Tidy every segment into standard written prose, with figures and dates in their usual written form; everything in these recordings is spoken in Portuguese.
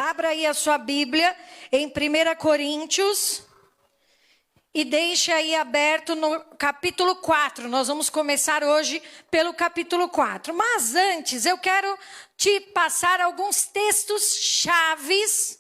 Abra aí a sua Bíblia em 1 Coríntios e deixe aí aberto no capítulo 4. Nós vamos começar hoje pelo capítulo 4. Mas antes eu quero te passar alguns textos chaves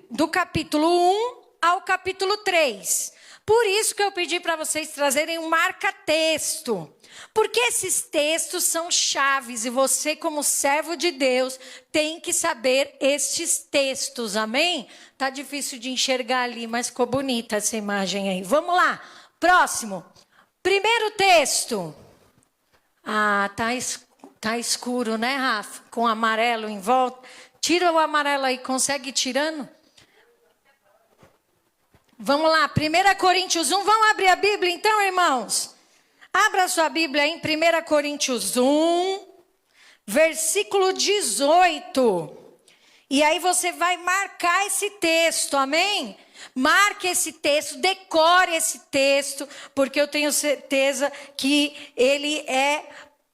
do capítulo 1 ao capítulo 3. Por isso que eu pedi para vocês trazerem um marca-texto. Porque esses textos são chaves e você, como servo de Deus, tem que saber estes textos, amém? Tá difícil de enxergar ali, mas ficou bonita essa imagem aí. Vamos lá, próximo. Primeiro texto. Ah, tá escuro, né, Rafa? Com amarelo em volta. Tira o amarelo aí, consegue ir tirando? Vamos lá, 1 Coríntios 1. Vamos abrir a Bíblia então, irmãos? Abra sua Bíblia em 1 Coríntios 1, versículo 18. E aí você vai marcar esse texto, amém? Marque esse texto, decore esse texto, porque eu tenho certeza que ele é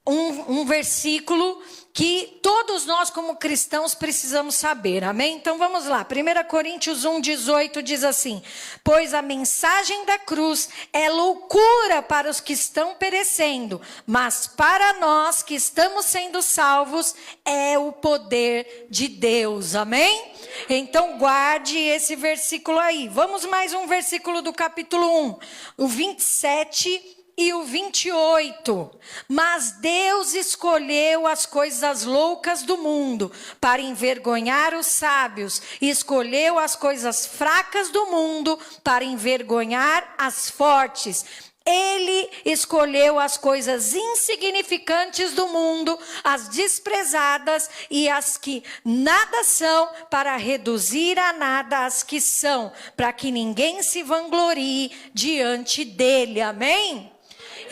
um versículo que todos nós como cristãos precisamos saber, amém? Então vamos lá, 1 Coríntios 1, 18 diz assim: pois a mensagem da cruz é loucura para os que estão perecendo, mas para nós que estamos sendo salvos é o poder de Deus, amém? Então guarde esse versículo aí. Vamos mais um versículo do capítulo 1, o 27 e o 28. Mas Deus escolheu as coisas loucas do mundo para envergonhar os sábios, e escolheu as coisas fracas do mundo para envergonhar as fortes. Ele escolheu as coisas insignificantes do mundo, as desprezadas e as que nada são, para reduzir a nada as que são, para que ninguém se vanglorie diante dele. Amém?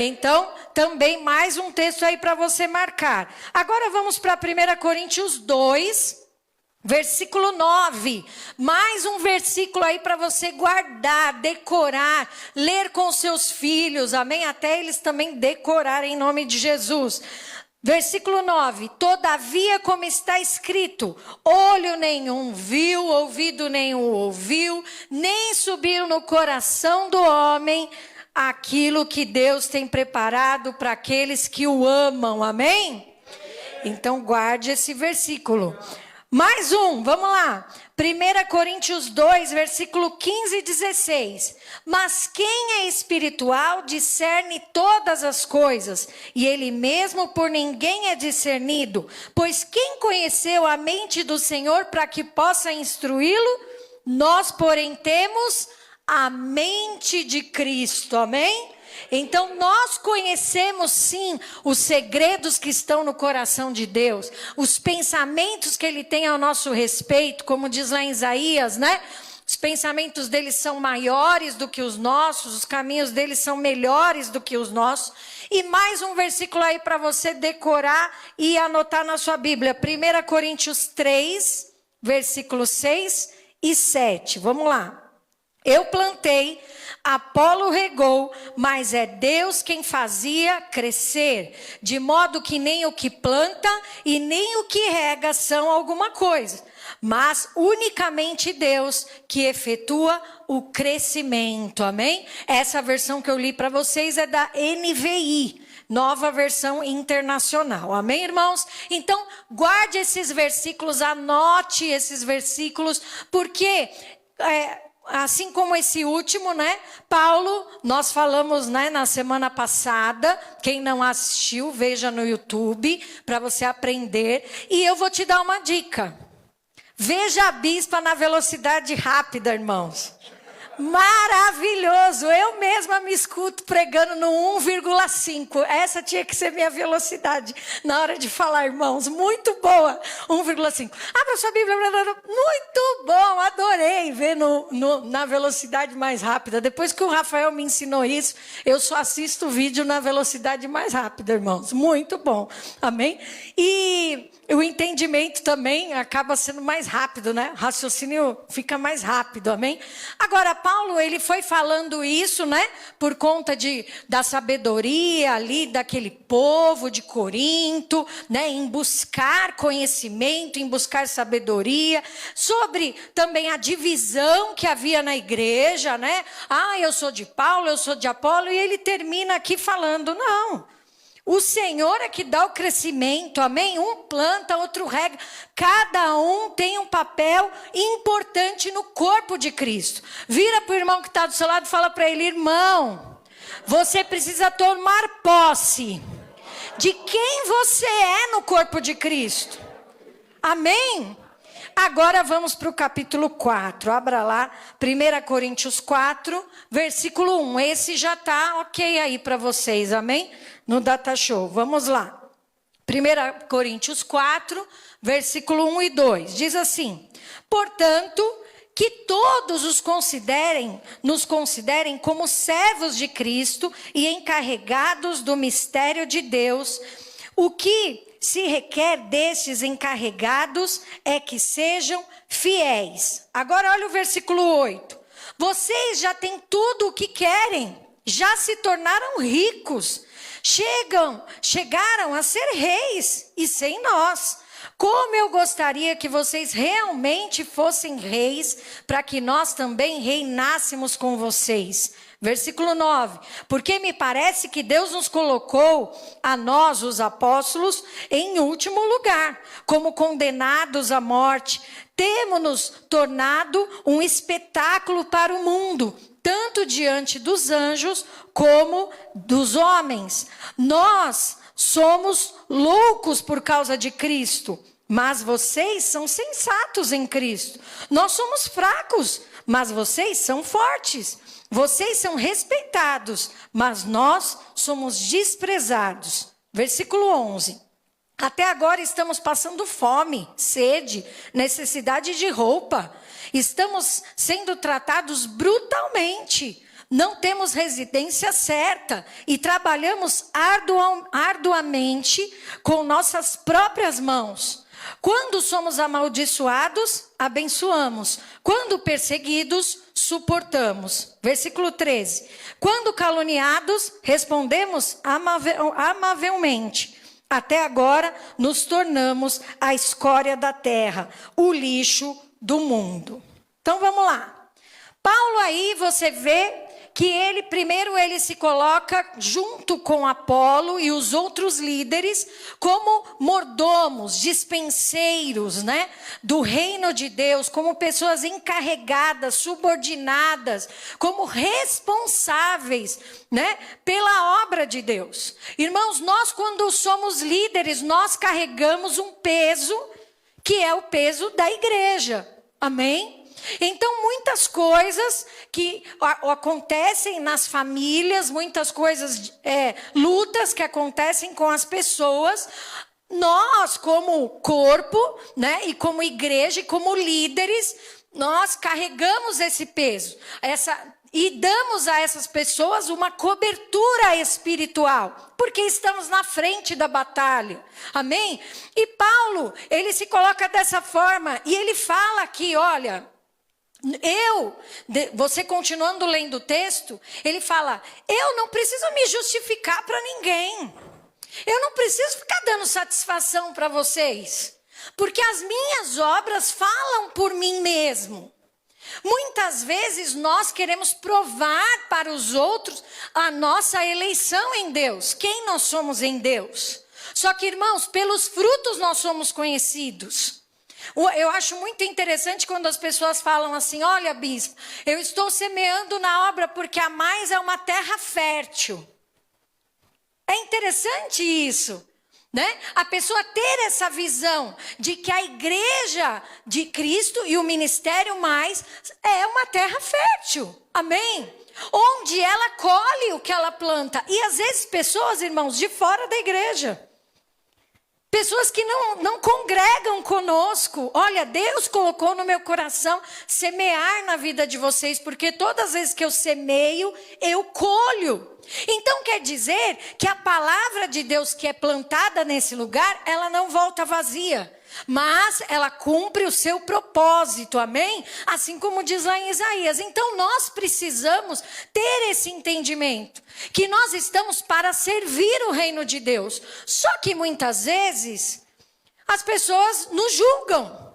Então, também mais um texto aí para você marcar. Agora vamos para 1 Coríntios 2, versículo 9. Mais um versículo aí para você guardar, decorar, ler com seus filhos, amém? Até eles também decorarem em nome de Jesus. Versículo 9, todavia como está escrito, olho nenhum viu, ouvido nenhum ouviu, nem subiu no coração do homem aquilo que Deus tem preparado para aqueles que o amam, amém? Então guarde esse versículo. Mais um, vamos lá. 1 Coríntios 2, versículo 15 e 16. Mas quem é espiritual discerne todas as coisas, e ele mesmo por ninguém é discernido. Pois quem conheceu a mente do Senhor para que possa instruí-lo? Nós, porém, temos a mente de Cristo, amém? Então nós conhecemos sim os segredos que estão no coração de Deus, os pensamentos que ele tem ao nosso respeito, como diz lá em Isaías, né? Os pensamentos dele são maiores do que os nossos, os caminhos dele são melhores do que os nossos. E mais um versículo aí para você decorar e anotar na sua Bíblia, 1 Coríntios 3, versículos 6 e 7, vamos lá. Eu plantei, Apolo regou, mas é Deus quem fazia crescer, de modo que nem o que planta e nem o que rega são alguma coisa, mas unicamente Deus que efetua o crescimento, amém? Essa versão que eu li para vocês é da NVI, Nova Versão Internacional, amém, irmãos? Então, guarde esses versículos, anote esses versículos, porque assim como esse último, né? Paulo, nós falamos, né, na semana passada. Quem não assistiu, veja no YouTube para você aprender. E eu vou te dar uma dica. Veja a bispa na velocidade rápida, irmãos. Maravilhoso, eu mesma me escuto pregando no 1,5, essa tinha que ser minha velocidade na hora de falar, irmãos, muito boa, 1,5, abra sua Bíblia, muito bom, adorei ver na velocidade mais rápida, depois que o Rafael me ensinou isso, eu só assisto vídeo na velocidade mais rápida, irmãos, muito bom, amém? E o entendimento também acaba sendo mais rápido, né? O raciocínio fica mais rápido, amém? Agora, Paulo, ele foi falando isso, né? Por conta da sabedoria ali daquele povo de Corinto, né? Em buscar conhecimento, em buscar sabedoria. Sobre também a divisão que havia na igreja, né? Ah, eu sou de Paulo, eu sou de Apolo. E ele termina aqui falando, não. O Senhor é que dá o crescimento, amém? Um planta, outro rega. Cada um tem um papel importante no corpo de Cristo. Vira para o irmão que está do seu lado e fala para ele, irmão, você precisa tomar posse de quem você é no corpo de Cristo. Amém? Agora vamos para o capítulo 4. Abra lá, 1 Coríntios 4, versículo 1. Esse já está ok aí para vocês, amém? No Data Show. Vamos lá. 1 Coríntios 4, versículo 1 e 2. Diz assim: portanto, que todos nos considerem como servos de Cristo e encarregados do mistério de Deus. O que se requer destes encarregados é que sejam fiéis. Agora olha o versículo 8. Vocês já têm tudo o que querem, já se tornaram ricos, chegaram a ser reis e sem nós. Como eu gostaria que vocês realmente fossem reis, para que nós também reinássemos com vocês. Versículo 9. Porque me parece que Deus nos colocou, a nós, os apóstolos, em último lugar, como condenados à morte. Temos-nos tornado um espetáculo para o mundo, tanto diante dos anjos como dos homens. Nós somos loucos por causa de Cristo, mas vocês são sensatos em Cristo. Nós somos fracos, mas vocês são fortes. Vocês são respeitados, mas nós somos desprezados. Versículo 11. Até agora estamos passando fome, sede, necessidade de roupa. Estamos sendo tratados brutalmente. Não temos residência certa e trabalhamos arduamente com nossas próprias mãos. Quando somos amaldiçoados, abençoamos. Quando perseguidos, suportamos. Versículo 13. Quando caluniados, respondemos amavelmente. Até agora, nos tornamos a escória da terra, o lixo do mundo. Então, vamos lá. Paulo aí, você vê que ele se coloca junto com Apolo e os outros líderes como mordomos, dispenseiros, né, do reino de Deus, como pessoas encarregadas, subordinadas, como responsáveis, né, pela obra de Deus. Irmãos, nós quando somos líderes, nós carregamos um peso que é o peso da igreja. Amém? Então, muitas coisas que acontecem nas famílias, muitas coisas, lutas que acontecem com as pessoas, nós como corpo, né, e como igreja, e como líderes, nós carregamos esse peso, e damos a essas pessoas uma cobertura espiritual, porque estamos na frente da batalha, amém? E Paulo, ele se coloca dessa forma, e ele fala aqui, olha, você continuando lendo o texto, ele fala, eu não preciso me justificar para ninguém, eu não preciso ficar dando satisfação para vocês, porque as minhas obras falam por mim mesmo. Muitas vezes nós queremos provar para os outros a nossa eleição em Deus, quem nós somos em Deus. Só que, irmãos, pelos frutos nós somos conhecidos. Eu acho muito interessante quando as pessoas falam assim, olha, bispo, eu estou semeando na obra porque a mais é uma terra fértil. É interessante isso, né? A pessoa ter essa visão de que a igreja de Cristo e o ministério mais é uma terra fértil, amém? Onde ela colhe o que ela planta. E às vezes pessoas, irmãos, de fora da igreja. Pessoas que não congregam conosco. Olha, Deus colocou no meu coração semear na vida de vocês, porque todas as vezes que eu semeio, eu colho. Então quer dizer que a palavra de Deus que é plantada nesse lugar, ela não volta vazia. mas ela cumpre o seu propósito, amém? Assim como diz lá em Isaías. Então nós precisamos ter esse entendimento, que nós estamos para servir o reino de Deus. Só que muitas vezes as pessoas nos julgam.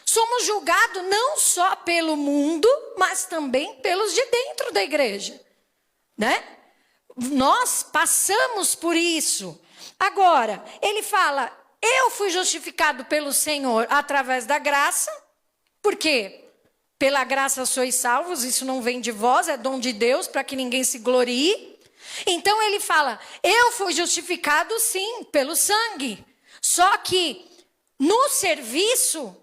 Somos julgados não só pelo mundo, mas também pelos de dentro da igreja, né? Nós passamos por isso. Agora, ele fala: eu fui justificado pelo Senhor através da graça. Por quê? Pela graça sois salvos, isso não vem de vós, é dom de Deus, para que ninguém se glorie. Então ele fala: eu fui justificado sim, pelo sangue. Só que no serviço,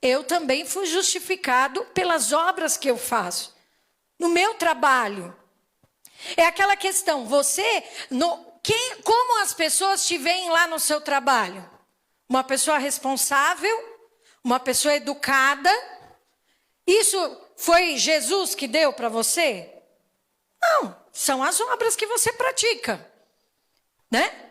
eu também fui justificado pelas obras que eu faço. No meu trabalho. É aquela questão, como as pessoas te veem lá no seu trabalho? Uma pessoa responsável, uma pessoa educada. Isso foi Jesus que deu para você? Não, são as obras que você pratica, né?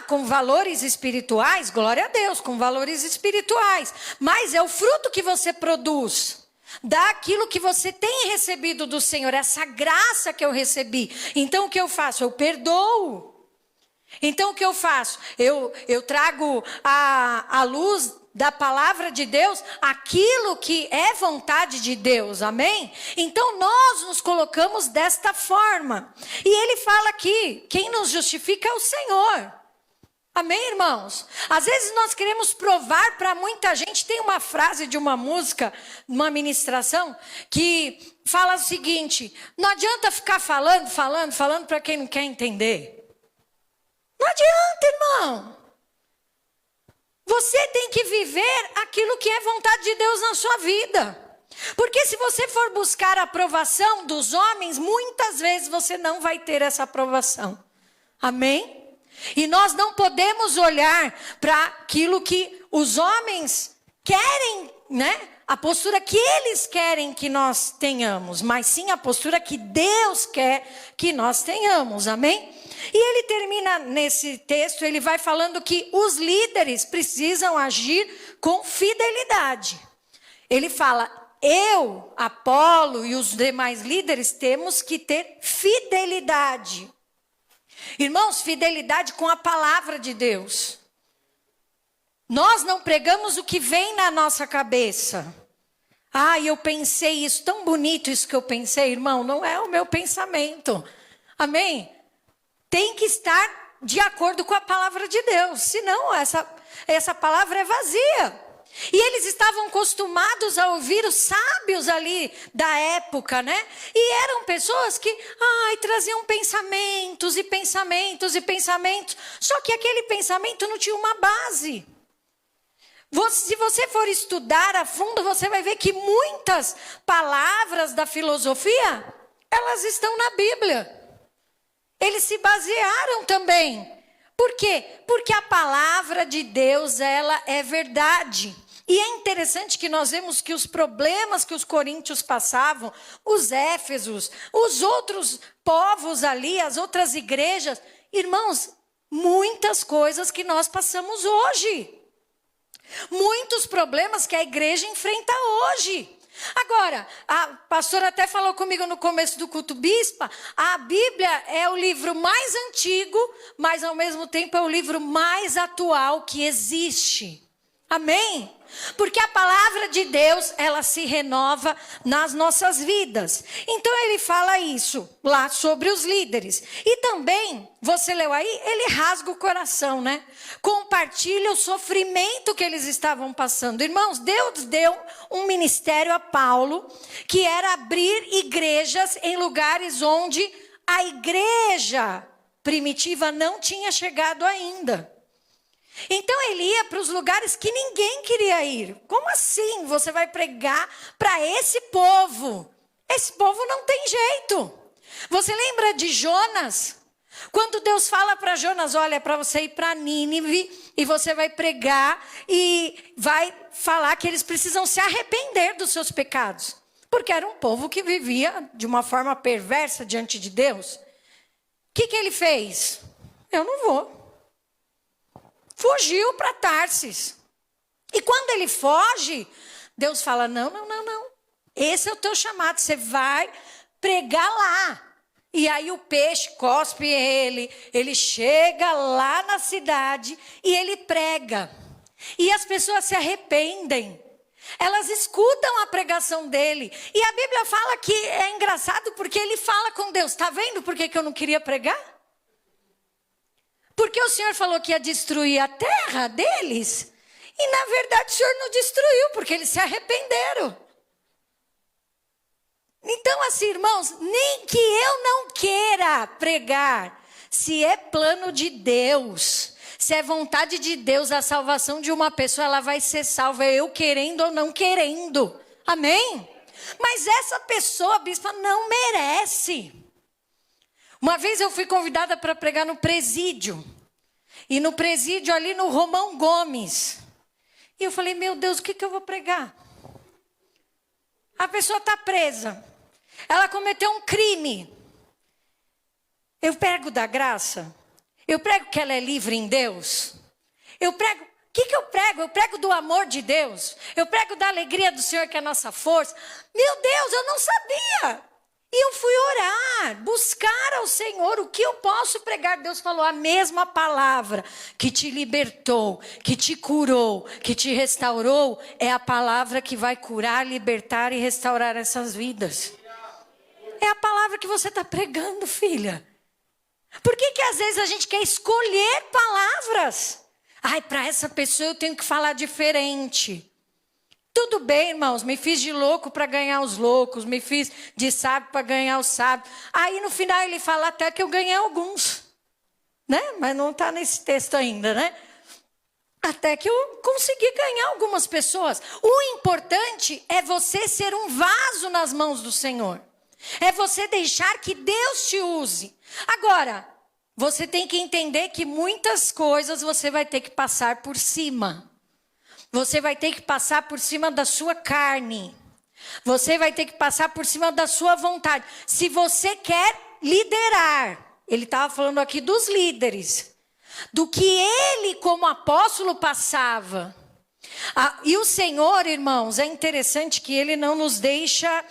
Com valores espirituais, glória a Deus, com valores espirituais. Mas é o fruto que você produz, daquilo que você tem recebido do Senhor, essa graça que eu recebi. Então o que eu faço? Eu perdoo. Então o que eu faço? Eu trago à luz da palavra de Deus aquilo que é vontade de Deus, amém? Então nós nos colocamos desta forma. E ele fala aqui, quem nos justifica é o Senhor. Amém, irmãos? Às vezes nós queremos provar para muita gente. Tem uma frase de uma música, uma ministração, que fala o seguinte: não adianta ficar falando para quem não quer entender. Não adianta, irmão. Você tem que viver aquilo que é vontade de Deus na sua vida. Porque se você for buscar a aprovação dos homens, muitas vezes você não vai ter essa aprovação. Amém? E nós não podemos olhar para aquilo que os homens querem, né? A postura que eles querem que nós tenhamos, mas sim a postura que Deus quer que nós tenhamos, amém? E ele termina nesse texto, ele vai falando que os líderes precisam agir com fidelidade. Ele fala: eu, Apolo e os demais líderes temos que ter fidelidade. Irmãos, fidelidade com a palavra de Deus. Nós não pregamos o que vem na nossa cabeça. Eu pensei isso, tão bonito isso que eu pensei, irmão. Não é o meu pensamento. Amém? Tem que estar de acordo com a palavra de Deus. Senão essa palavra é vazia. E eles estavam acostumados a ouvir os sábios ali da época, né? E eram pessoas que, traziam pensamentos e pensamentos e pensamentos. Só que aquele pensamento não tinha uma base. Se você for estudar a fundo, você vai ver que muitas palavras da filosofia, elas estão na Bíblia. Eles se basearam também. Por quê? Porque a palavra de Deus, ela é verdade. E é interessante que nós vemos que os problemas que os coríntios passavam, os éfesos, os outros povos ali, as outras igrejas, irmãos, muitas coisas que nós passamos hoje. Muitos problemas que a igreja enfrenta hoje. Agora, a pastora até falou comigo no começo do culto, bispa, a Bíblia é o livro mais antigo, mas ao mesmo tempo é o livro mais atual que existe. Amém? Porque a palavra de Deus, ela se renova nas nossas vidas. Então ele fala isso lá sobre os líderes. E também, você leu aí, ele rasga o coração, né? Compartilha o sofrimento que eles estavam passando. Irmãos, Deus deu um ministério a Paulo, que era abrir igrejas em lugares onde a igreja primitiva não tinha chegado ainda. Então ele ia para os lugares que ninguém queria ir. Como assim você vai pregar para esse povo? Esse povo não tem jeito. Você lembra de Jonas? Quando Deus fala para Jonas, olha, para você ir para Nínive e você vai pregar e vai falar que eles precisam se arrepender dos seus pecados. Porque era um povo que vivia de uma forma perversa diante de Deus. O que ele fez? Eu não vou. Fugiu para Tarsis. E quando ele foge, Deus fala, não. Esse é o teu chamado, você vai pregar lá. E aí o peixe cospe ele chega lá na cidade e ele prega. E as pessoas se arrependem. Elas escutam a pregação dele. E a Bíblia fala que é engraçado porque ele fala com Deus. Está vendo por que eu não queria pregar? Porque o Senhor falou que ia destruir a terra deles. E na verdade o Senhor não destruiu, porque eles se arrependeram. Então assim, irmãos, nem que eu não queira pregar, se é plano de Deus, se é vontade de Deus a salvação de uma pessoa, ela vai ser salva, eu querendo ou não querendo. Amém? Mas essa pessoa, bispa, não merece. Uma vez eu fui convidada para pregar no presídio. E no presídio ali no Romão Gomes. E eu falei, meu Deus, o que eu vou pregar? A pessoa está presa. Ela cometeu um crime. Eu prego da graça? Eu prego que ela é livre em Deus? Eu prego, o que eu prego? Eu prego do amor de Deus. Eu prego da alegria do Senhor que é a nossa força. Meu Deus, eu não sabia. E eu fui orar, buscar ao Senhor o que eu posso pregar. Deus falou a mesma palavra que te libertou, que te curou, que te restaurou. É a palavra que vai curar, libertar e restaurar essas vidas. É a palavra que você está pregando, filha. Por que às vezes a gente quer escolher palavras? Ai, para essa pessoa eu tenho que falar diferente. Tudo bem, irmãos, me fiz de louco para ganhar os loucos, me fiz de sábio para ganhar os sábios. Aí no final ele fala até que eu ganhei alguns, né? Mas não está nesse texto ainda, né? Até que eu consegui ganhar algumas pessoas. O importante é você ser um vaso nas mãos do Senhor. É você deixar que Deus te use. Agora, você tem que entender que muitas coisas você vai ter que passar por cima. Você vai ter que passar por cima da sua carne. Você vai ter que passar por cima da sua vontade. Se você quer liderar, ele estava falando aqui dos líderes, do que ele como apóstolo passava. E o Senhor, irmãos, é interessante que ele não nos deixa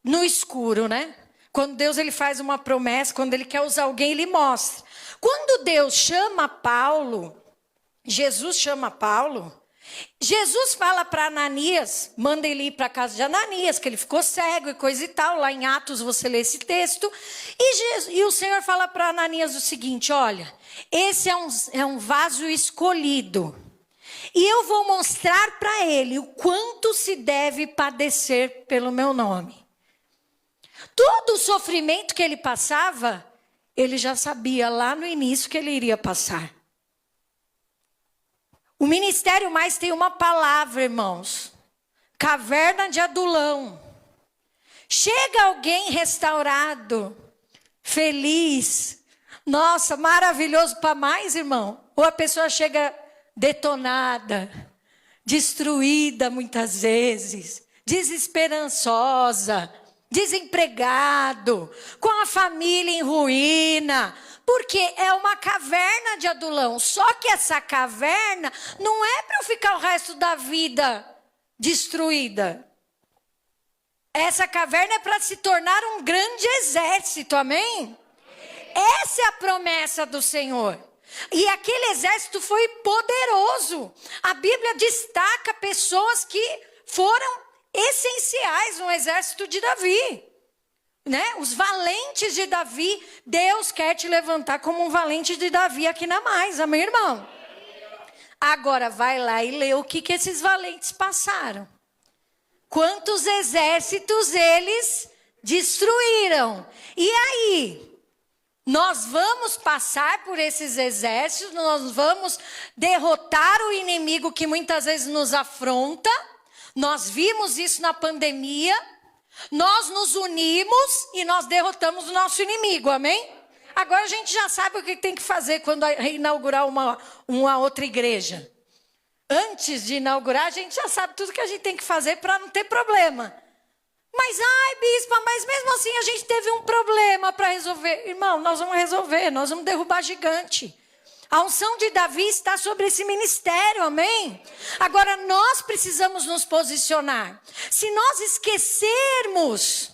no escuro, né? Quando Deus ele faz uma promessa, quando ele quer usar alguém, ele mostra. Quando Deus chama Paulo, Jesus chama Paulo, Jesus fala para Ananias, manda ele ir para a casa de Ananias, que ele ficou cego e coisa e tal, lá em Atos você lê esse texto, e o Senhor fala para Ananias o seguinte, olha, esse é um vaso escolhido, e eu vou mostrar para ele o quanto se deve padecer pelo meu nome. Todo o sofrimento que ele passava, ele já sabia lá no início que ele iria passar. O ministério mais tem uma palavra, irmãos. Caverna de Adulão. Chega alguém restaurado, feliz. Nossa, maravilhoso para mais, irmão. Ou a pessoa chega detonada, destruída muitas vezes, desesperançosa, desempregado, com a família em ruína. Porque é uma caverna de Adulão. Só que essa caverna não é para eu ficar o resto da vida destruída. Essa caverna é para se tornar um grande exército, amém? Essa é a promessa do Senhor. E aquele exército foi poderoso. A Bíblia destaca pessoas que foram essenciais no exército de Davi. Né? Os valentes de Davi, Deus quer te levantar como um valente de Davi aqui na Mais, amém, irmão? Agora vai lá e lê o que esses valentes passaram. Quantos exércitos eles destruíram. E aí, nós vamos passar por esses exércitos, nós vamos derrotar o inimigo que muitas vezes nos afronta. Nós vimos isso na pandemia. Nós nos unimos e nós derrotamos o nosso inimigo, amém? Agora a gente já sabe o que tem que fazer quando inaugurar uma outra igreja. Antes de inaugurar, a gente já sabe tudo que a gente tem que fazer para não ter problema. Mas, ai, bispa, mas mesmo assim a gente teve um problema para resolver. Irmão, nós vamos resolver, nós vamos derrubar gigante. A unção de Davi está sobre esse ministério, amém? Agora nós precisamos nos posicionar. Se nós esquecermos,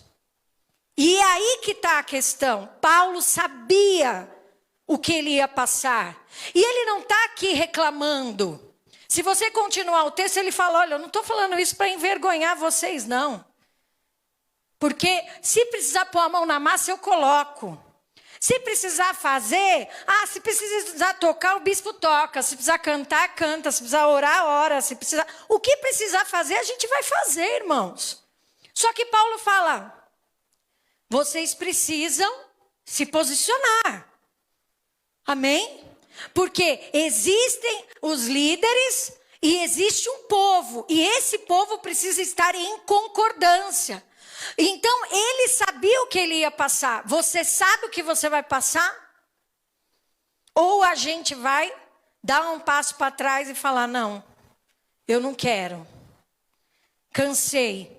e é aí que está a questão. Paulo sabia o que ele ia passar. E ele não está aqui reclamando. Se você continuar o texto, ele fala, olha, eu não estou falando isso para envergonhar vocês, não. Porque se precisar pôr a mão na massa, eu coloco. Se precisar fazer, se precisar tocar, o bispo toca. Se precisar cantar, canta. Se precisar orar, ora. Se precisar... O que precisar fazer, a gente vai fazer, irmãos. Só que Paulo fala, vocês precisam se posicionar. Amém? Porque existem os líderes e existe um povo. E esse povo precisa estar em concordância. Então, ele sabia o que ele ia passar. Você sabe o que você vai passar? Ou a gente vai dar um passo para trás e falar, não, eu não quero. Cansei.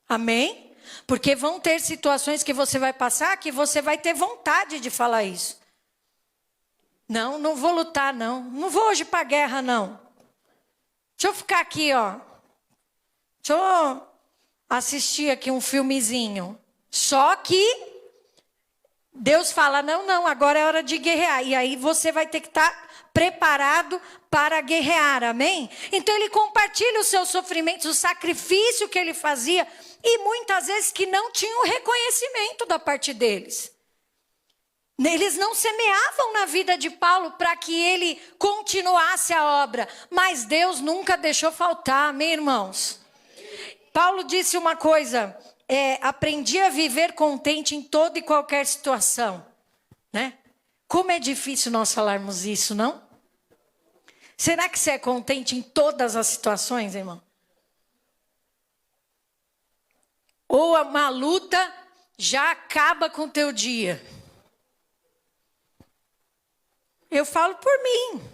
Amém? Porque vão ter situações que você vai passar que você vai ter vontade de falar isso. Não, não vou lutar, não. Não vou hoje para a guerra, não. Deixa eu ficar aqui, ó. Deixa eu assistir aqui um filmezinho. Só que Deus fala, não, agora é hora de guerrear. E aí você vai ter que estar preparado para guerrear, amém? Então ele compartilha os seus sofrimentos, o sacrifício que ele fazia. E muitas vezes que não tinham reconhecimento da parte deles. Eles não semeavam na vida de Paulo para que ele continuasse a obra. Mas Deus nunca deixou faltar, amém, irmãos? Paulo disse uma coisa, aprendi a viver contente em toda e qualquer situação, né? Como é difícil nós falarmos isso, não? Será que você é contente em todas as situações, irmão? Ou uma luta já acaba com o teu dia? Eu falo por mim.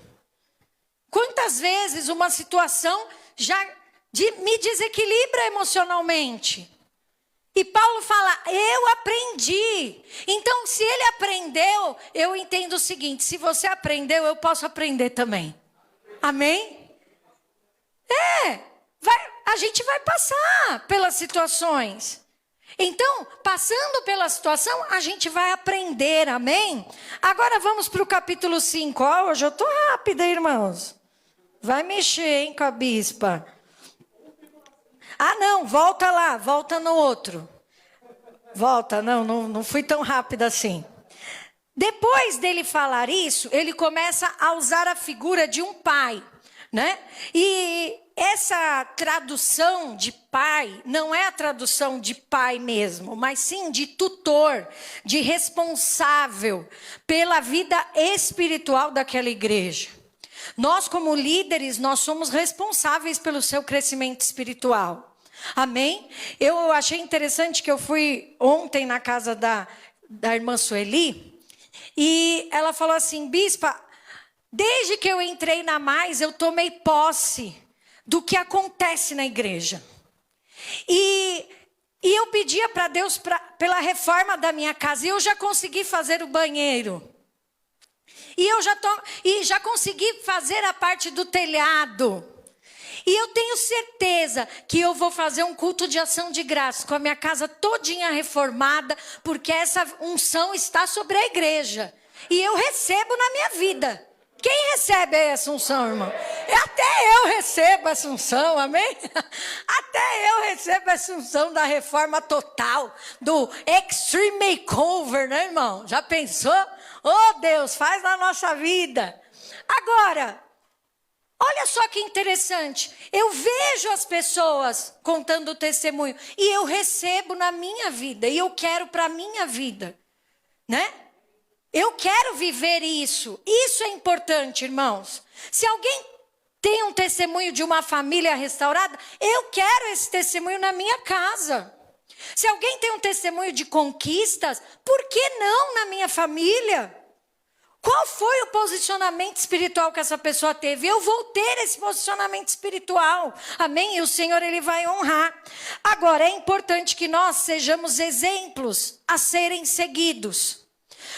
Quantas vezes uma situação já me desequilibra emocionalmente? E Paulo fala, eu aprendi. Então, se ele aprendeu, eu entendo o seguinte, se você aprendeu, eu posso aprender também. Amém? A gente vai passar pelas situações. Então, passando pela situação, a gente vai aprender, amém? Agora vamos para o capítulo 5. Hoje eu estou rápida, irmãos. Vai mexer, hein, com a bispa. Não, volta lá, volta no outro. Volta, não fui tão rápida assim. Depois dele falar isso, ele começa a usar a figura de um pai, né? E essa tradução de pai não é a tradução de pai mesmo, mas sim de tutor, de responsável pela vida espiritual daquela igreja. Nós, como líderes, nós somos responsáveis pelo seu crescimento espiritual. Amém? Eu achei interessante que eu fui ontem na casa da irmã Sueli, e ela falou assim, bispa, desde que eu entrei na Mais, eu tomei posse do que acontece na igreja. E eu pedia para Deus pela reforma da minha casa. E eu já consegui fazer o banheiro. E já consegui fazer a parte do telhado. E eu tenho certeza que eu vou fazer um culto de ação de graça com a minha casa todinha reformada, porque essa unção está sobre a igreja. E eu recebo na minha vida. Quem recebe essa unção, irmão? Até eu recebo essa unção, amém? Até eu recebo essa unção da reforma total, do extreme makeover, né, irmão? Já pensou? Oh, Deus, faz na nossa vida. Agora, olha só que interessante. Eu vejo as pessoas contando o testemunho e eu recebo na minha vida e eu quero para a minha vida, né? Eu quero viver isso. Isso é importante, irmãos. Se alguém tem um testemunho de uma família restaurada, eu quero esse testemunho na minha casa. Se alguém tem um testemunho de conquistas, por que não na minha família? Qual foi o posicionamento espiritual que essa pessoa teve? Eu vou ter esse posicionamento espiritual. Amém? E o Senhor, Ele vai honrar. Agora, é importante que nós sejamos exemplos a serem seguidos.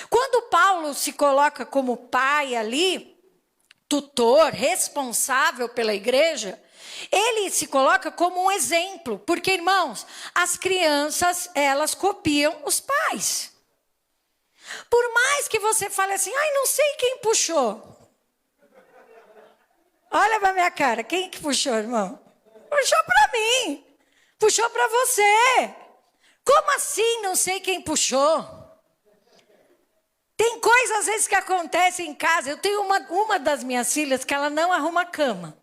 Quando Paulo se coloca como pai ali, tutor, responsável pela igreja, ele se coloca como um exemplo. Porque, irmãos, as crianças, elas copiam os pais. Por mais que você fale assim, ai, não sei quem puxou. Olha pra minha cara, quem que puxou, irmão? Puxou pra mim. Puxou pra você. Como assim não sei quem puxou? Tem coisas às vezes que acontecem em casa. Eu tenho uma das minhas filhas que ela não arruma a cama.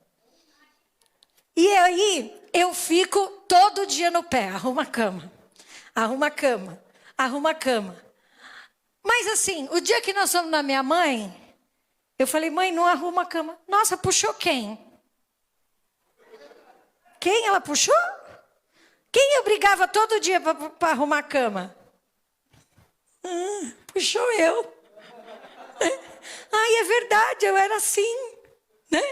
E aí eu fico todo dia no pé, arruma a cama. Arruma a cama, arruma a cama. Mas assim, o dia que nós fomos na minha mãe, eu falei, mãe, não arruma a cama. Nossa, puxou quem? Quem ela puxou? Quem eu brigava todo dia para arrumar a cama? Puxou eu. Ai, é verdade, eu era assim, né?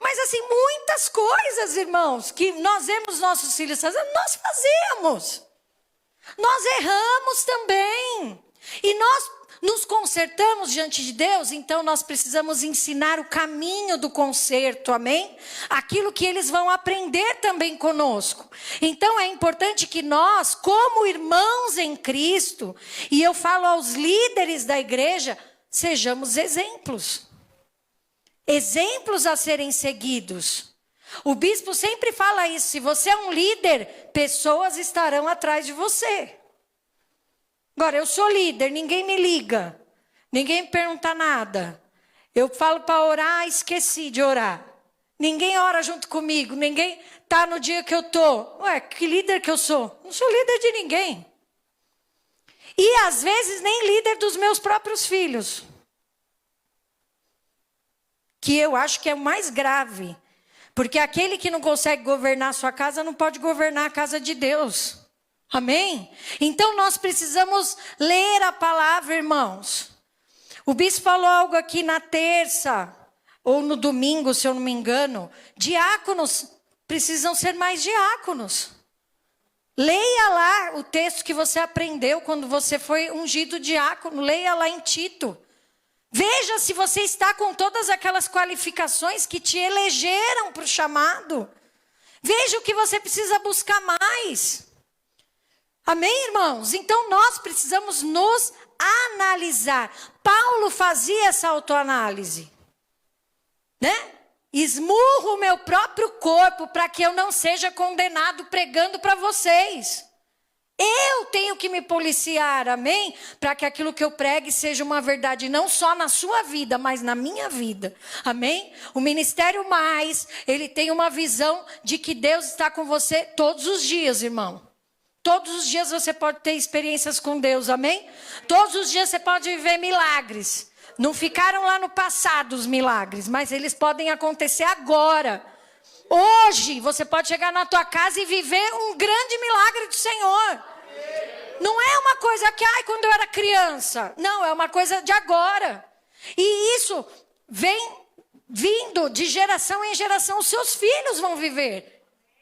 Mas assim, muitas coisas, irmãos, que nós vemos nossos filhos fazendo, nós fazemos. Nós erramos também. E nós nos consertamos diante de Deus, então nós precisamos ensinar o caminho do conserto, amém? Aquilo que eles vão aprender também conosco. Então é importante que nós, como irmãos em Cristo, e eu falo aos líderes da igreja, sejamos exemplos. Exemplos a serem seguidos. O bispo sempre fala isso, se você é um líder, pessoas estarão atrás de você. Agora, eu sou líder, ninguém me liga, ninguém me pergunta nada. Eu falo para orar, esqueci de orar. Ninguém ora junto comigo, ninguém está no dia que eu estou. Ué, que líder que eu sou? Não sou líder de ninguém. E às vezes nem líder dos meus próprios filhos. Que eu acho que é o mais grave. Porque aquele que não consegue governar a sua casa, não pode governar a casa de Deus. Amém? Então nós precisamos ler a palavra, irmãos. O bispo falou algo aqui na terça, ou no domingo, se eu não me engano. Diáconos precisam ser mais diáconos. Leia lá o texto que você aprendeu quando você foi ungido diácono. Leia lá em Tito. Veja se você está com todas aquelas qualificações que te elegeram para o chamado. Veja o que você precisa buscar mais. Amém, irmãos? Então nós precisamos nos analisar. Paulo fazia essa autoanálise, né? Esmurro o meu próprio corpo para que eu não seja condenado pregando para vocês. Eu tenho que me policiar, amém? Para que aquilo que eu pregue seja uma verdade não só na sua vida, mas na minha vida, amém? O Ministério Mais, ele tem uma visão de que Deus está com você todos os dias, irmão. Todos os dias você pode ter experiências com Deus, amém? Todos os dias você pode viver milagres. Não ficaram lá no passado os milagres, mas eles podem acontecer agora. Hoje você pode chegar na tua casa e viver um grande milagre do Senhor. Não é uma coisa que, quando eu era criança. Não, é uma coisa de agora. E isso vem vindo de geração em geração. Os seus filhos vão viver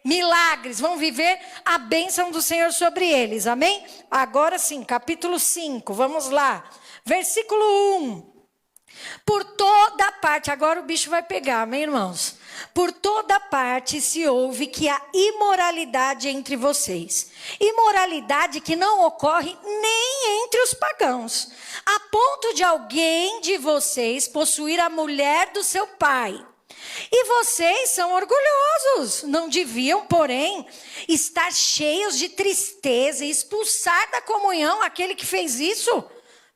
milagres, vão viver a bênção do Senhor sobre eles, amém? Agora sim, capítulo 5, vamos lá. Versículo 1. Por toda parte, agora o bicho vai pegar, amém, irmãos? Por toda parte se ouve que há imoralidade entre vocês. Imoralidade que não ocorre nem entre os pagãos. A ponto de alguém de vocês possuir a mulher do seu pai. E vocês são orgulhosos, não deviam, porém, estar cheios de tristeza e expulsar da comunhão aquele que fez isso?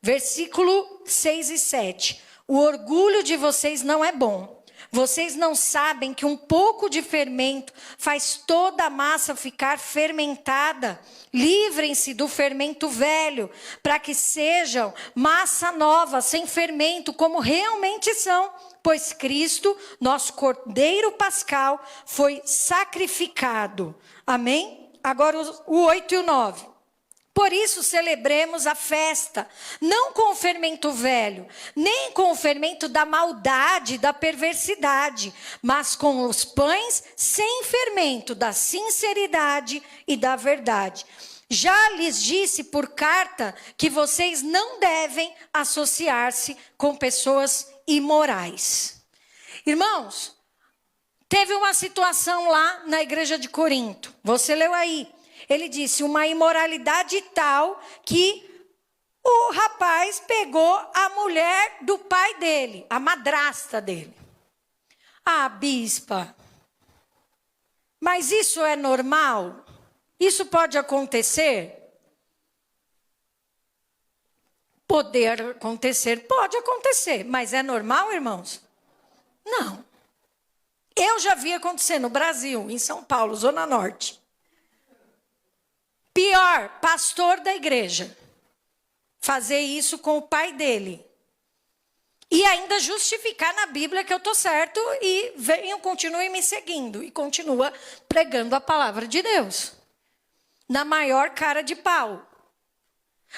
Versículo 6 e 7. O orgulho de vocês não é bom. Vocês não sabem que um pouco de fermento faz toda a massa ficar fermentada? Livrem-se do fermento velho, para que sejam massa nova, sem fermento, como realmente são. Pois Cristo, nosso Cordeiro Pascal, foi sacrificado. Amém? Agora o 8 e o 9. Por isso celebremos a festa, não com o fermento velho, nem com o fermento da maldade, da perversidade, mas com os pães sem fermento, da sinceridade e da verdade. Já lhes disse por carta que vocês não devem associar-se com pessoas imorais. Irmãos, teve uma situação lá na igreja de Corinto. Você leu aí. Ele disse uma imoralidade tal que o rapaz pegou a mulher do pai dele, a madrasta dele. Ah, bispa, mas isso é normal? Isso pode acontecer? Poder acontecer, pode acontecer, mas é normal, irmãos? Não. Eu já vi acontecer no Brasil, em São Paulo, Zona Norte. Pior, pastor da igreja fazer isso com o pai dele. E ainda justificar na Bíblia que eu estou certo e venham, continuem me seguindo. E continua pregando a palavra de Deus. Na maior cara de pau.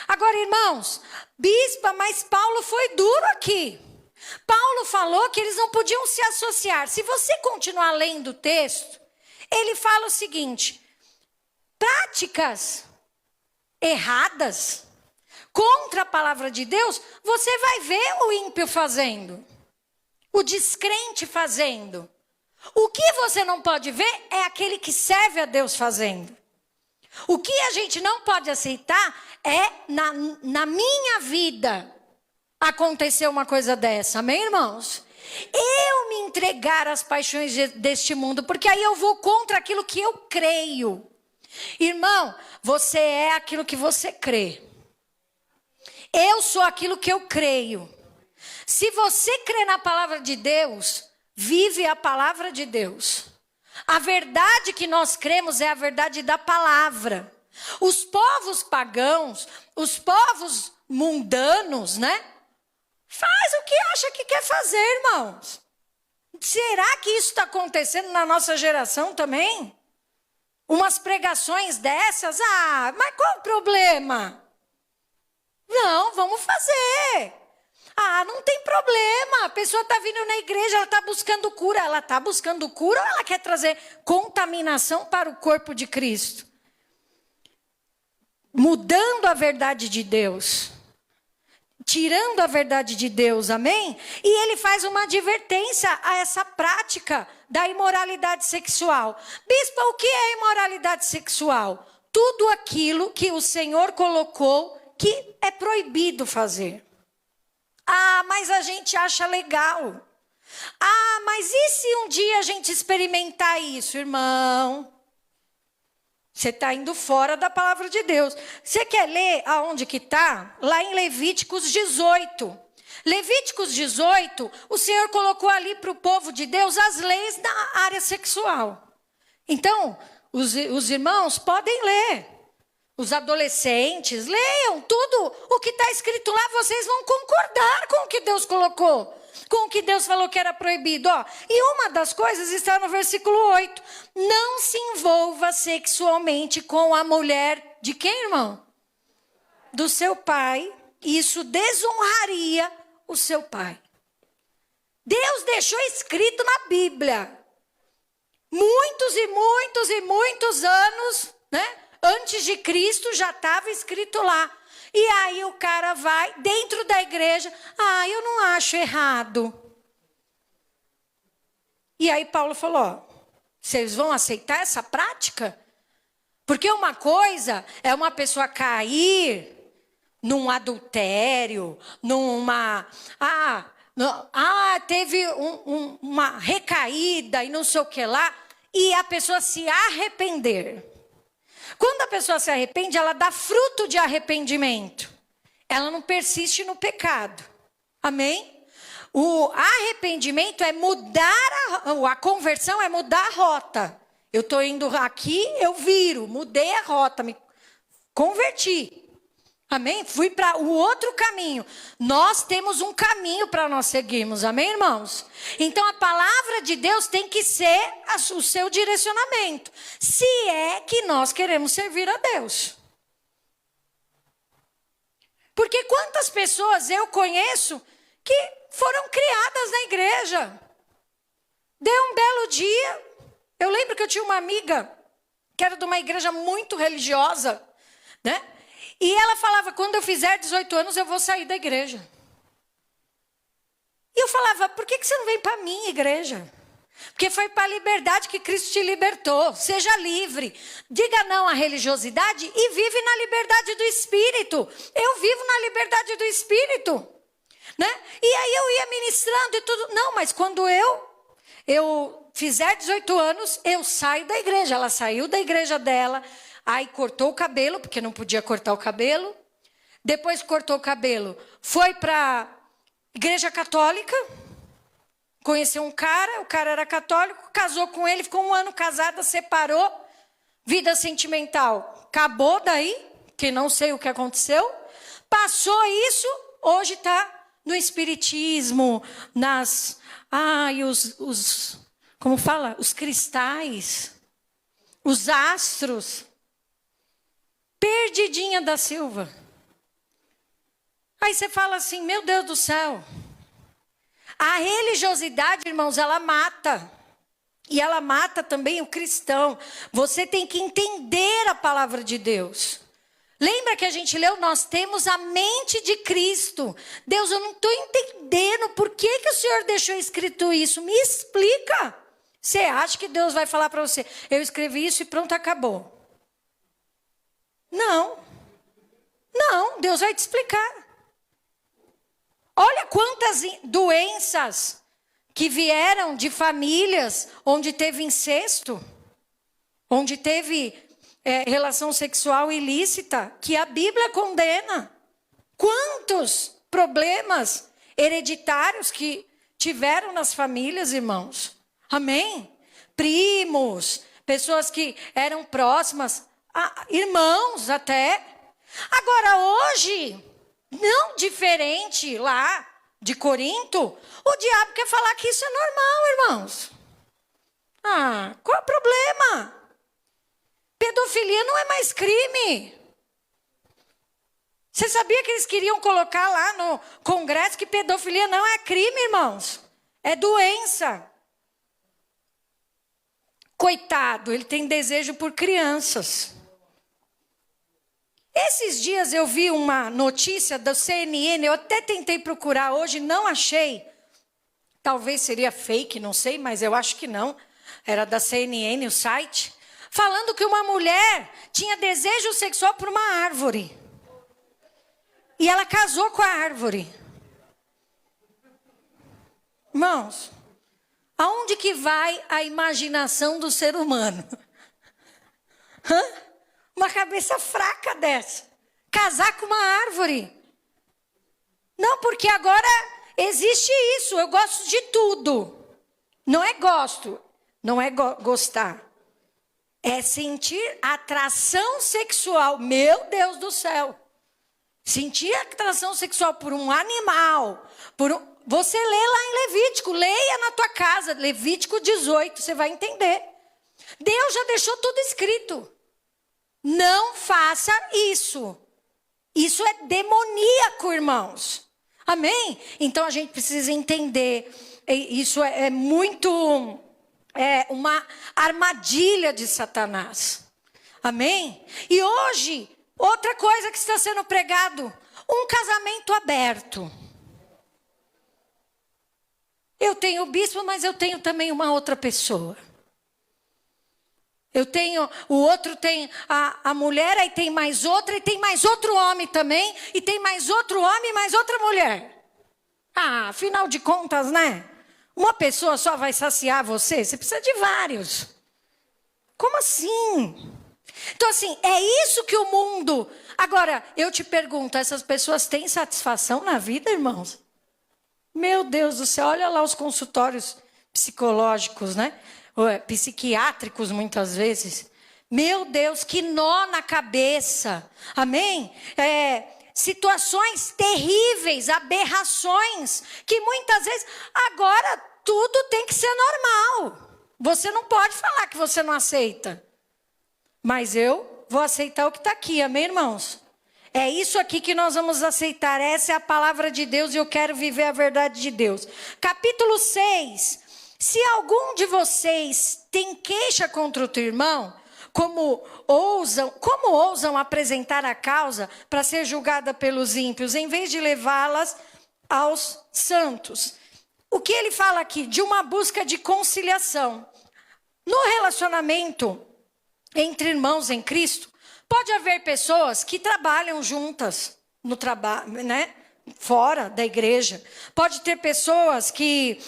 Agora, irmãos, bispa, mas Paulo foi duro aqui. Paulo falou que eles não podiam se associar. Se você continuar lendo o texto, ele fala o seguinte: práticas erradas contra a palavra de Deus, você vai ver o ímpio fazendo, o descrente fazendo. O que você não pode ver é aquele que serve a Deus fazendo. O que a gente não pode aceitar é na minha vida acontecer uma coisa dessa, amém, irmãos? Eu me entregar às paixões deste mundo, porque aí eu vou contra aquilo que eu creio. Irmão, você é aquilo que você crê. Eu sou aquilo que eu creio. Se você crê na palavra de Deus, vive a palavra de Deus. A verdade que nós cremos é a verdade da palavra. Os povos pagãos, os povos mundanos, né? Faz o que acha que quer fazer, irmãos. Será que isso está acontecendo na nossa geração também? Umas pregações dessas? Ah, mas qual o problema? Não, vamos fazer. Ah, não tem problema. A pessoa está vindo na igreja, ela está buscando cura. Ela está buscando cura ou ela quer trazer contaminação para o corpo de Cristo? Mudando a verdade de Deus. Tirando a verdade de Deus, amém? E ele faz uma advertência a essa prática da imoralidade sexual. Bispa, o que é imoralidade sexual? Tudo aquilo que o Senhor colocou que é proibido fazer. Ah, mas a gente acha legal. Ah, mas e se um dia a gente experimentar isso, irmão? Você está indo fora da palavra de Deus. Você quer ler aonde que está? Lá em Levíticos 18. Levíticos 18, o Senhor colocou ali para o povo de Deus as leis na área sexual. Então, os irmãos podem ler. Os adolescentes, leiam tudo o que está escrito lá, vocês vão concordar com o que Deus colocou, com o que Deus falou que era proibido. Ó, e uma das coisas está no versículo 8. Não se envolva sexualmente com a mulher de quem, irmão? Do seu pai. Isso desonraria o seu pai. Deus deixou escrito na Bíblia. Muitos e muitos e muitos anos, né? Antes de Cristo já estava escrito lá. E aí o cara vai dentro da igreja. Ah, eu não acho errado. E aí Paulo falou, ó, vocês vão aceitar essa prática? Porque uma coisa é uma pessoa cair num adultério, teve uma recaída e não sei o que lá, e a pessoa se arrepender. Quando a pessoa se arrepende, ela dá fruto de arrependimento. Ela não persiste no pecado. Amém? O arrependimento é mudar, a conversão é mudar a rota. Eu estou indo aqui, eu viro, mudei a rota, me converti. Amém? Fui para o outro caminho. Nós temos um caminho para nós seguirmos. Amém, irmãos? Então, a palavra de Deus tem que ser o seu direcionamento. Se é que nós queremos servir a Deus. Porque quantas pessoas eu conheço que foram criadas na igreja. Deu um belo dia. Eu lembro que eu tinha uma amiga que era de uma igreja muito religiosa, né? E ela falava, quando eu fizer 18 anos, eu vou sair da igreja. E eu falava, por que você não vem para a minha igreja? Porque foi para a liberdade que Cristo te libertou. Seja livre. Diga não à religiosidade e vive na liberdade do Espírito. Eu vivo na liberdade do Espírito. Né? E aí eu ia ministrando e tudo. Não, mas quando eu fizer 18 anos, eu saio da igreja. Ela saiu da igreja dela, aí cortou o cabelo, porque não podia cortar o cabelo. Depois cortou o cabelo, foi para igreja católica, conheceu um cara, o cara era católico, casou com ele, ficou 1 ano casada, separou, vida sentimental, acabou daí, que não sei o que aconteceu, passou isso, hoje está no espiritismo, como fala? Os cristais, os astros, perdidinha da Silva. Aí você fala assim, meu Deus do céu. A religiosidade, irmãos, ela mata. E ela mata também o cristão. Você tem que entender a palavra de Deus. Lembra que a gente leu? Nós temos a mente de Cristo. Deus, eu não estou entendendo por que o Senhor deixou escrito isso. Me explica. Você acha que Deus vai falar para você, eu escrevi isso e pronto, acabou. Não, Deus vai te explicar. Olha quantas doenças que vieram de famílias onde teve incesto, onde teve relação sexual ilícita, que a Bíblia condena. Quantos problemas hereditários que tiveram nas famílias, irmãos. Amém? Primos, pessoas que eram próximas, irmãos até. Agora hoje, não diferente lá de Corinto, o diabo quer falar que isso é normal, irmãos. Qual é o problema? Pedofilia não é mais crime. Você sabia que eles queriam colocar lá no Congresso que pedofilia não é crime, irmãos? É doença. Coitado, ele tem desejo por crianças. Esses dias eu vi uma notícia da CNN, eu até tentei procurar hoje, não achei. Talvez seria fake, não sei, mas eu acho que não. Era da CNN, o site. Falando que uma mulher tinha desejo sexual por uma árvore. E ela casou com a árvore. Irmãos, aonde que vai a imaginação do ser humano? Uma cabeça fraca dessa. Casar com uma árvore. Não, porque agora existe isso. Eu gosto de tudo. Não é gosto. Não é gostar. É sentir atração sexual. Meu Deus do céu. Sentir atração sexual por um animal. Você lê lá em Levítico. Leia na tua casa. Levítico 18. Você vai entender. Deus já deixou tudo escrito. Não faça isso. Isso é demoníaco, irmãos. Amém? Então a gente precisa entender. Isso é muito... É uma armadilha de Satanás. Amém? E hoje, outra coisa que está sendo pregado. Um casamento aberto. Eu tenho o bispo, mas eu tenho também uma outra pessoa. Eu tenho, o outro tem a mulher, aí tem mais outra, e tem mais outro homem também, e tem mais outro homem e mais outra mulher. Afinal de contas, né? Uma pessoa só vai saciar você? Você precisa de vários. Como assim? Então, assim, é isso que o mundo... Agora, eu te pergunto, essas pessoas têm satisfação na vida, irmãos? Meu Deus do céu, olha lá os consultórios psicológicos, né? Psiquiátricos, muitas vezes. Meu Deus, que nó na cabeça. Amém? Situações terríveis, aberrações, que muitas vezes, agora tudo tem que ser normal. Você não pode falar que você não aceita. Mas eu vou aceitar o que está aqui, amém, irmãos? É isso aqui que nós vamos aceitar, essa é a palavra de Deus e eu quero viver a verdade de Deus. Capítulo 6, se algum de vocês tem queixa contra o teu irmão, como ousam apresentar a causa para ser julgada pelos ímpios, em vez de levá-las aos santos? o que ele fala aqui? De uma busca de conciliação. No relacionamento entre irmãos em Cristo, pode haver pessoas que trabalham juntas no trabalho, né? Fora da igreja. Pode ter pessoas que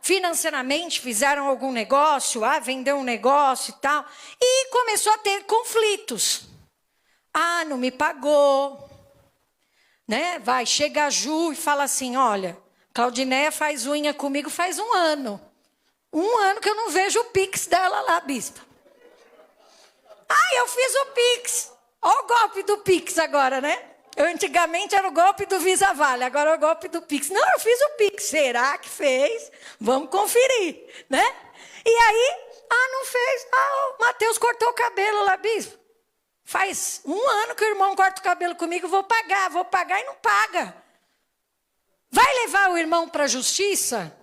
financeiramente fizeram algum negócio, vendeu um negócio e tal, e começou a ter conflitos. Não me pagou, né? Chega a Ju e fala assim, olha, Claudineia faz unha comigo faz 1 ano. 1 ano que eu não vejo o Pix dela lá, bispa. Eu fiz o Pix. Olha o golpe do Pix agora, né? Antigamente era o golpe do Visa Vale, agora é o golpe do Pix. Não, eu fiz o Pix. Será que fez? Vamos conferir, né? E aí, não fez. O Mateus cortou o cabelo lá, bispo. Faz 1 ano que o irmão corta o cabelo comigo, vou pagar e não paga. Vai levar o irmão para a justiça?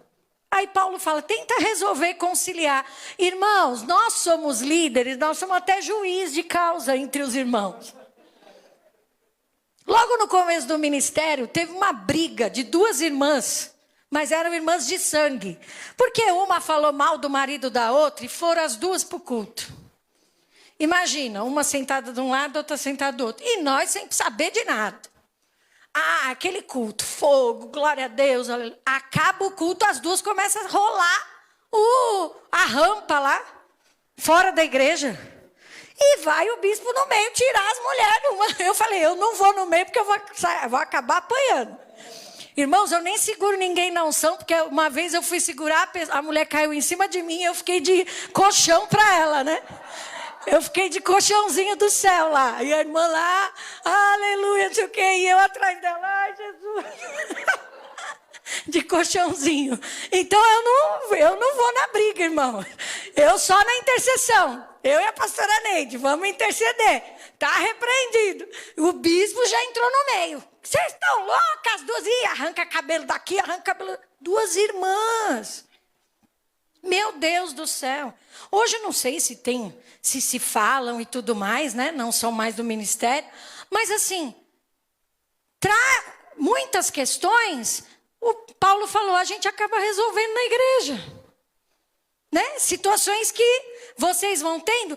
Aí Paulo fala, tenta resolver, conciliar. Irmãos, nós somos líderes, nós somos até juiz de causa entre os irmãos. Logo no começo do ministério, teve uma briga de 2 irmãs, mas eram irmãs de sangue. Porque uma falou mal do marido da outra e foram as 2 para o culto. Imagina, uma sentada de um lado, outra sentada do outro. E nós sem saber de nada. Aquele culto, fogo, glória a Deus. Acaba o culto, as 2 começam a rolar a rampa lá, fora da igreja. E vai o bispo no meio tirar as mulheres. Eu falei, eu não vou no meio porque eu vou acabar apanhando. Irmãos, eu nem seguro ninguém na unção, porque uma vez eu fui segurar, a mulher caiu em cima de mim e eu fiquei de colchão para ela, né? Eu fiquei de colchãozinho do céu lá. E a irmã lá, aleluia, não sei o quê. E eu atrás dela, ai Jesus. De colchãozinho. Então eu não vou na briga, irmão. Eu só na intercessão. Eu e a pastora Neide, vamos interceder. Está repreendido. O bispo já entrou no meio. Vocês estão loucas, 2? Arranca cabelo daqui, arranca cabelo... 2 irmãs. Meu Deus do céu. Hoje eu não sei se falam e tudo mais, né? Não são mais do ministério. Mas assim, muitas questões, o Paulo falou, a gente acaba resolvendo na igreja. Né? Situações que vocês vão tendo.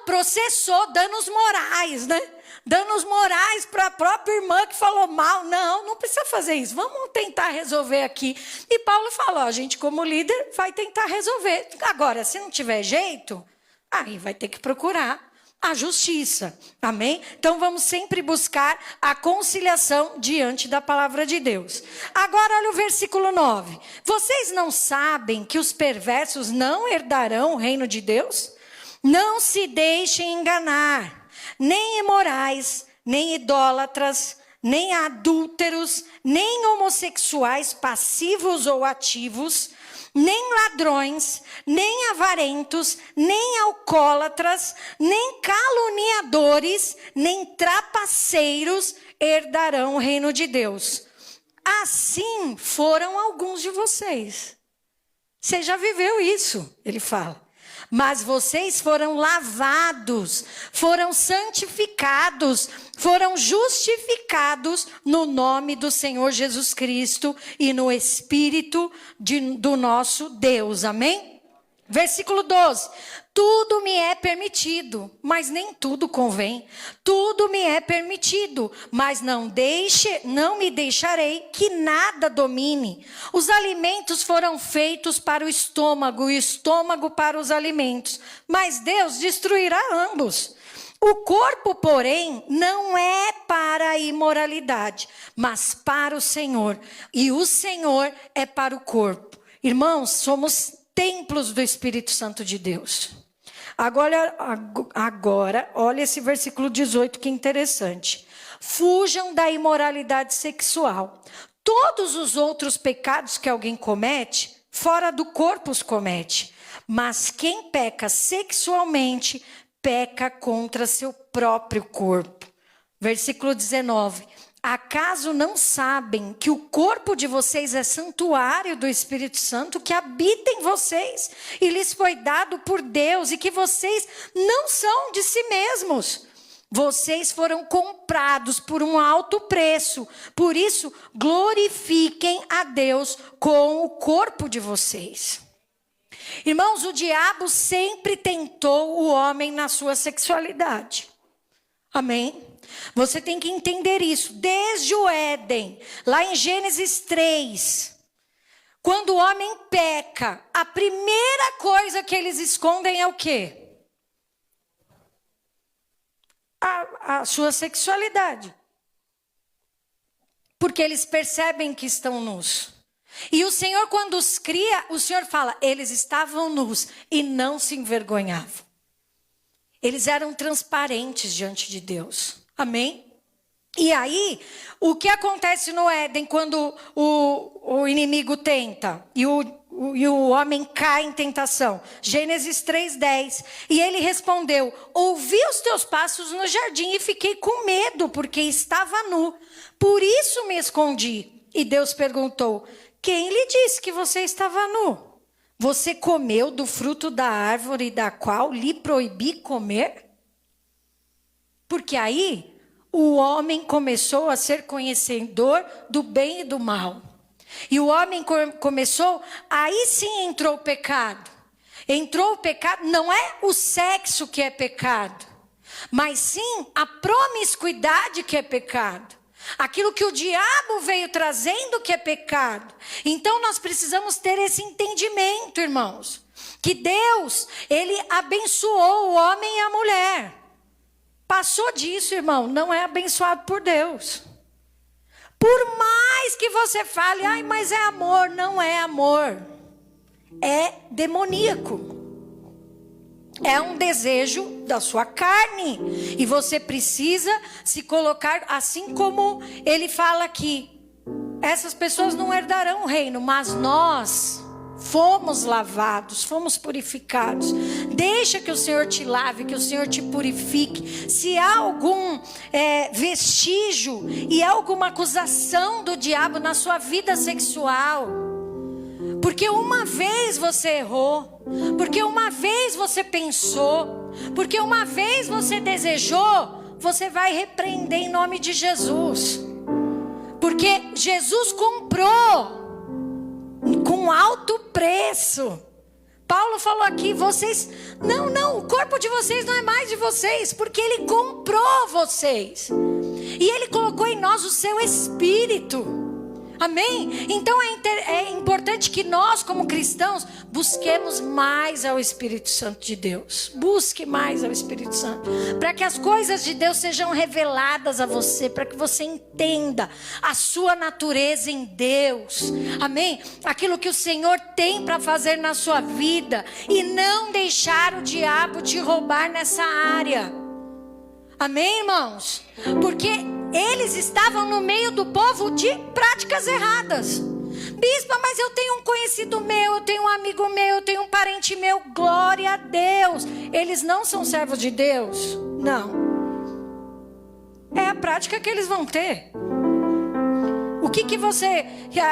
Processou danos morais, né? Danos morais para a própria irmã que falou mal. Não precisa fazer isso. Vamos tentar resolver aqui. E Paulo falou, a gente como líder vai tentar resolver. Agora, se não tiver jeito, aí vai ter que procurar a justiça. Amém? Então vamos sempre buscar a conciliação diante da palavra de Deus. Agora olha o versículo 9. Vocês não sabem que os perversos não herdarão o reino de Deus? Não se deixem enganar. Nem imorais, nem idólatras, nem adúlteros, nem homossexuais passivos ou ativos, nem ladrões, nem avarentos, nem alcoólatras, nem caluniadores, nem trapaceiros herdarão o reino de Deus. Assim foram alguns de vocês. Você já viveu isso, ele fala. Mas vocês foram lavados, foram santificados, foram justificados no nome do Senhor Jesus Cristo e no Espírito do nosso Deus. Amém? Versículo 12. Tudo me é permitido, mas nem tudo convém. Tudo me é permitido, mas não me deixarei que nada domine. Os alimentos foram feitos para o estômago e o estômago para os alimentos, mas Deus destruirá ambos. O corpo, porém, não é para a imoralidade, mas para o Senhor. E o Senhor é para o corpo. Irmãos, somos templos do Espírito Santo de Deus. Agora, olha esse versículo 18, que interessante. Fujam da imoralidade sexual. Todos os outros pecados que alguém comete, fora do corpo os comete. Mas quem peca sexualmente, peca contra seu próprio corpo. Versículo 19. Acaso não sabem que o corpo de vocês é santuário do Espírito Santo que habita em vocês e lhes foi dado por Deus e que vocês não são de si mesmos? Vocês foram comprados por um alto preço. Por isso, glorifiquem a Deus com o corpo de vocês. Irmãos, o diabo sempre tentou o homem na sua sexualidade. Amém? Você tem que entender isso. Desde o Éden, lá em Gênesis 3, quando o homem peca, a primeira coisa que eles escondem é o quê? A sua sexualidade. Porque eles percebem que estão nus. E o Senhor, quando os cria, o Senhor fala, eles estavam nus e não se envergonhavam. Eles eram transparentes diante de Deus. Amém? E aí, o que acontece no Éden quando o inimigo tenta e o homem cai em tentação? Gênesis 3:10. E ele respondeu, ouvi os teus passos no jardim e fiquei com medo, porque estava nu. Por isso me escondi. E Deus perguntou, quem lhe disse que você estava nu? Você comeu do fruto da árvore da qual lhe proibi comer? Porque aí o homem começou a ser conhecedor do bem e do mal. E o homem começou, aí sim entrou o pecado. Entrou o pecado, não é o sexo que é pecado, mas sim a promiscuidade que é pecado. Aquilo que o diabo veio trazendo que é pecado. Então nós precisamos ter esse entendimento, irmãos. Que Deus, Ele abençoou o homem e a mulher. Passou disso, irmão, não é abençoado por Deus. Por mais que você fale, ai, mas é amor. Não é amor. É demoníaco. É um desejo da sua carne. E você precisa se colocar, assim como ele fala aqui. Essas pessoas não herdarão o reino, mas nós fomos lavados, fomos purificados. Deixa que o Senhor te lave, que o Senhor te purifique. Se há algum vestígio e há alguma acusação do diabo na sua vida sexual, porque uma vez você errou, porque uma vez você pensou, porque uma vez você desejou, você vai repreender em nome de Jesus. Porque Jesus comprou com alto preço. Paulo falou aqui, vocês, não, o corpo de vocês não é mais de vocês, porque Ele comprou vocês. E Ele colocou em nós o seu Espírito. Amém? Então é importante que nós, como cristãos, busquemos mais ao Espírito Santo de Deus. Busque mais ao Espírito Santo. Para que as coisas de Deus sejam reveladas a você. Para que você entenda a sua natureza em Deus. Amém? Aquilo que o Senhor tem para fazer na sua vida. E não deixar o diabo te roubar nessa área. Amém, irmãos? Porque eles estavam no meio do povo de práticas erradas. Bispa, mas eu tenho um conhecido meu, eu tenho um amigo meu, eu tenho um parente meu. Glória a Deus. Eles não são servos de Deus? Não. É a prática que eles vão ter. O que você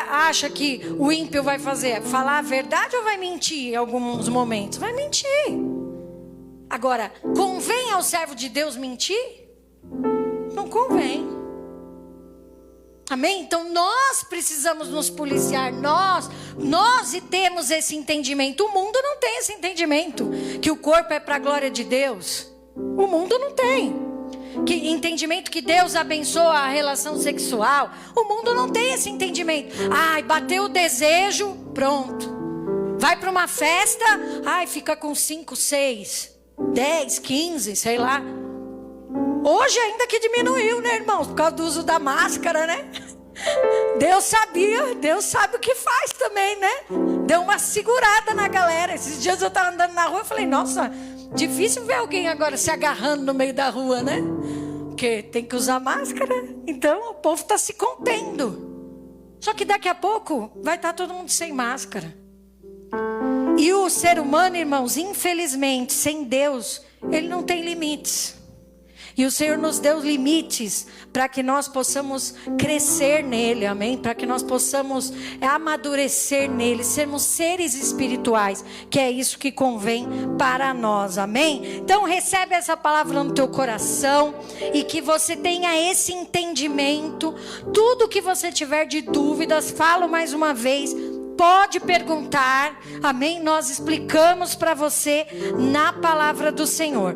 acha que o ímpio vai fazer? Falar a verdade ou vai mentir em alguns momentos? Vai mentir. Agora, convém ao servo de Deus mentir? Não convém. Amém? Então nós precisamos nos policiar. Nós e temos esse entendimento. O mundo não tem esse entendimento. Que o corpo é para a glória de Deus. O mundo não tem. Que entendimento que Deus abençoa a relação sexual. O mundo não tem esse entendimento. Ai, bateu o desejo, pronto. Vai para uma festa, ai, fica com 5, 6, 10, 15, sei lá. Hoje ainda que diminuiu, né, irmãos? Por causa do uso da máscara, né? Deus sabia, Deus sabe o que faz também, né? Deu uma segurada na galera. Esses dias eu estava andando na rua e falei, nossa, difícil ver alguém agora se agarrando no meio da rua, né? Porque tem que usar máscara. Então o povo está se contendo. Só que daqui a pouco vai estar todo mundo sem máscara. E o ser humano, irmãos, infelizmente, sem Deus, ele não tem limites. E o Senhor nos deu limites para que nós possamos crescer nele, amém? Para que nós possamos amadurecer nele, sermos seres espirituais, que é isso que convém para nós, amém? Então recebe essa palavra no teu coração e que você tenha esse entendimento. Tudo que você tiver de dúvidas, falo mais uma vez, pode perguntar, amém? Nós explicamos para você na palavra do Senhor.